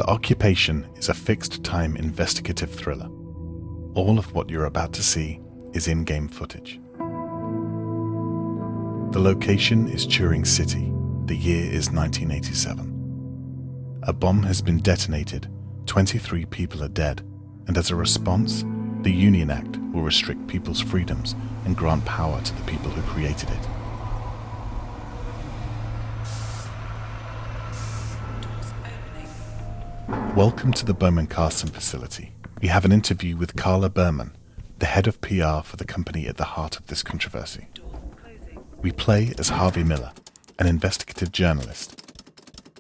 The Occupation is a fixed-time investigative thriller. All of what you're about to see is in-game footage. The location is Turing City. The year is 1987. A bomb has been detonated, 23 people are dead, and as a response, the Union Act will restrict people's freedoms and grant power to the people who created it. Welcome to the Bowman-Carson facility. We have an interview with Carla Berman, the head of PR for the company at the heart of this controversy. We play as Harvey Miller, an investigative journalist.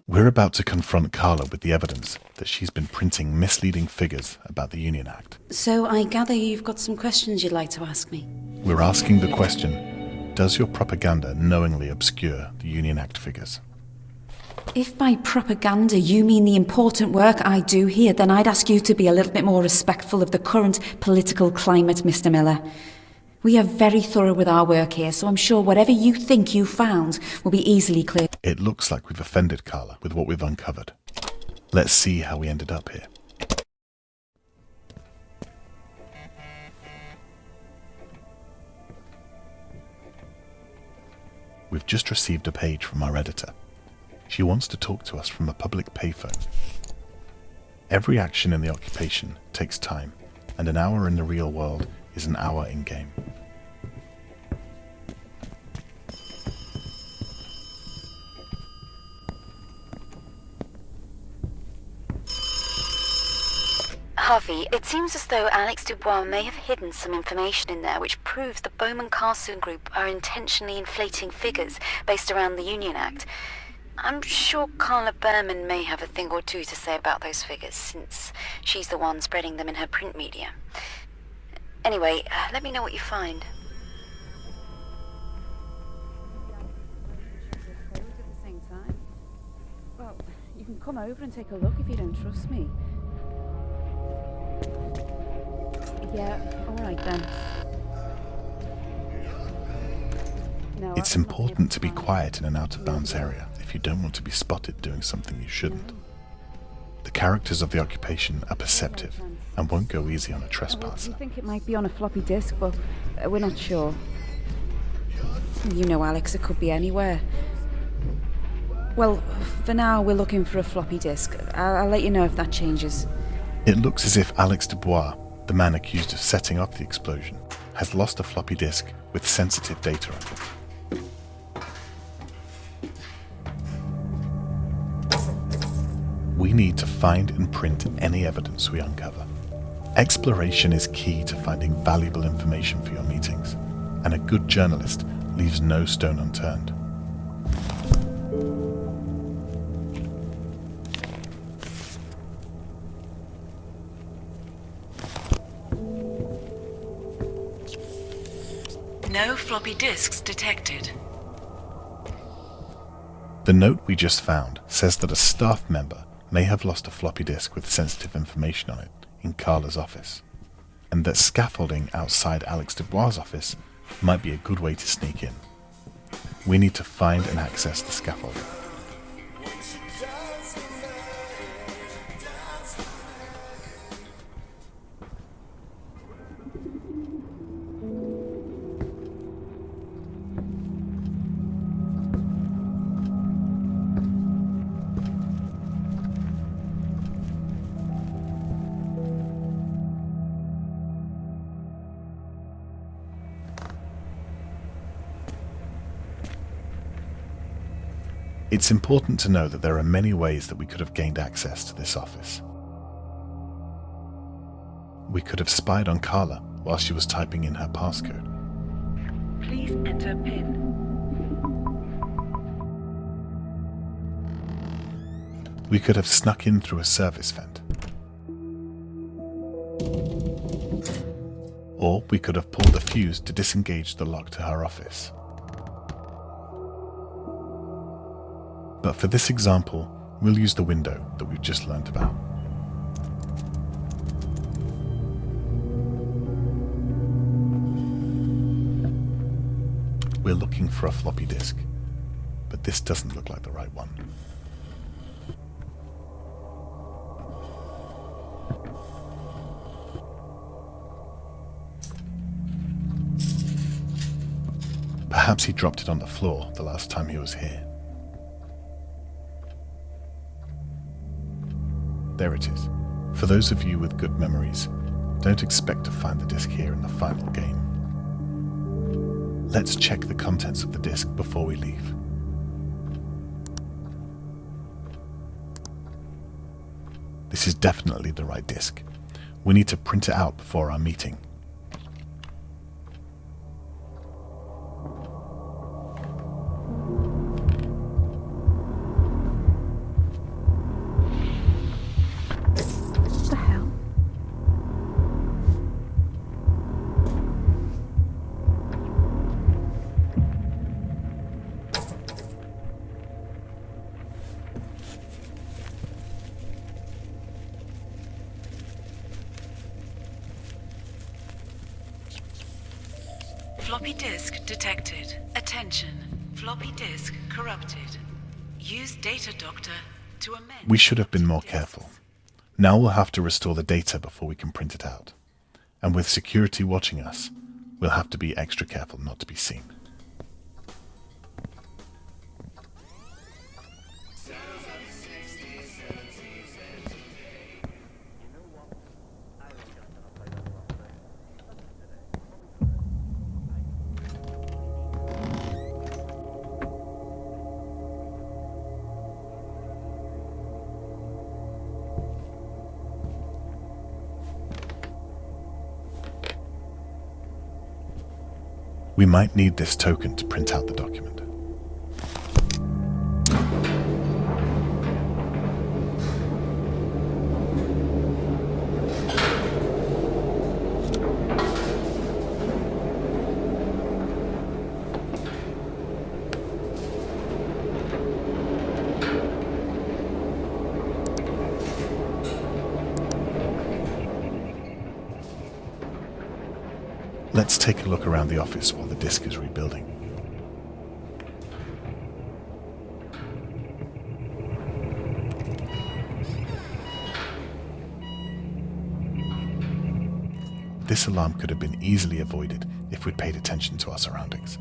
We're about to confront Carla with the evidence that she's been printing misleading figures about the Union Act. So I gather you've got some questions you'd like to ask me? We're asking the question, does your propaganda knowingly obscure the Union Act figures? If by propaganda you mean the important work I do here, then I'd ask you to be a little bit more respectful of the current political climate, Mr. Miller. We are very thorough with our work here, so I'm sure whatever you think you found will be easily clear. It looks like we've offended Carla with what we've uncovered. Let's see how we ended up here. We've just received a page from our editor. She wants to talk to us from a public payphone. Every action in the Occupation takes time, and an hour in the real world is an hour in-game. Harvey, it seems as though Alex Dubois may have hidden some information in there which proves the Bowman-Carson Group are intentionally inflating figures based around the Union Act. I'm sure Carla Berman may have a thing or two to say about those figures, since she's the one spreading them in her print media. Anyway, let me know what you find. Well, you can come over and take a look if you don't trust me. Yeah, all right then. No, It's important to be quiet in an out-of-bounds area if you don't want to be spotted doing something you shouldn't. The characters of the Occupation are perceptive and won't go easy on a trespasser. We think it might be on a floppy disk, but we're not sure. You know, Alex, it could be anywhere. Well, for now, we're looking for a floppy disk. I'll let you know if that changes. It looks as if Alex Dubois, the man accused of setting off the explosion, has lost a floppy disk with sensitive data on it. We need to find and print any evidence we uncover. Exploration is key to finding valuable information for your meetings, and a good journalist leaves no stone unturned. No floppy disks detected. The note we just found says that a staff member may have lost a floppy disk with sensitive information on it in Carla's office, and that scaffolding outside Alex Dubois' office might be a good way to sneak in. We need to find and access the scaffolding. It's important to know that there are many ways that we could have gained access to this office. We could have spied on Carla while she was typing in her passcode. Please enter PIN. We could have snuck in through a service vent. Or we could have pulled a fuse to disengage the lock to her office. But for this example, we'll use the window that we've just learnt about. We're looking for a floppy disk, but this doesn't look like the right one. Perhaps he dropped it on the floor the last time he was here. There it is. For those of you with good memories, don't expect to find the disc here in the final game. Let's check the contents of the disc before we leave. This is definitely the right disc. We need to print it out before our meeting. What the hell? Floppy disk detected. Attention. Floppy disk corrupted. Use data doctor to amend. We should have been more careful. Now we'll have to restore the data before we can print it out. And with security watching us, we'll have to be extra careful not to be seen. We might need this token to print out the document. Let's take a look around the office while the disk is rebuilding. This alarm could have been easily avoided if we'd paid attention to our surroundings.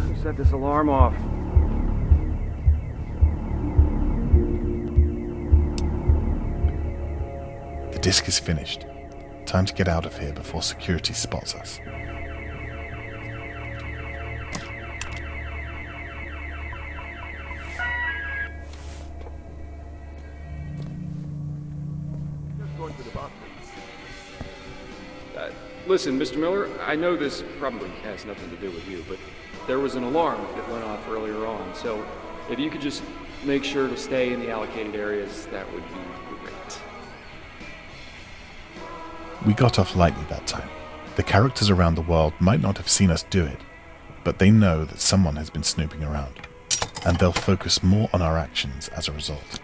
Who set this alarm off? The disk is finished. Time to get out of here before security spots us. Listen, Mr. Miller, I know this probably has nothing to do with you, but there was an alarm that went off earlier on, so if you could just make sure to stay in the allocated areas, that would be great. We got off lightly that time. The characters around the world might not have seen us do it, but they know that someone has been snooping around, and they'll focus more on our actions as a result.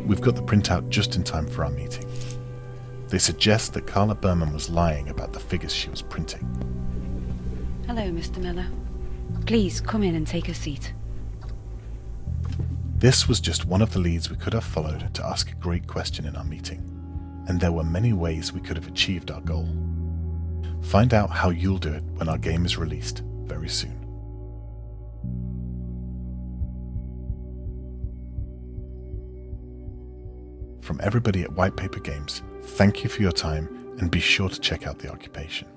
We've got the printout just in time for our meeting. They suggest that Carla Berman was lying about the figures she was printing. Hello, Mr. Miller. Please come in and take a seat. This was just one of the leads we could have followed to ask a great question in our meeting, and there were many ways we could have achieved our goal. Find out how you'll do it when our game is released very soon. From everybody at White Paper Games, thank you for your time and be sure to check out the occupation.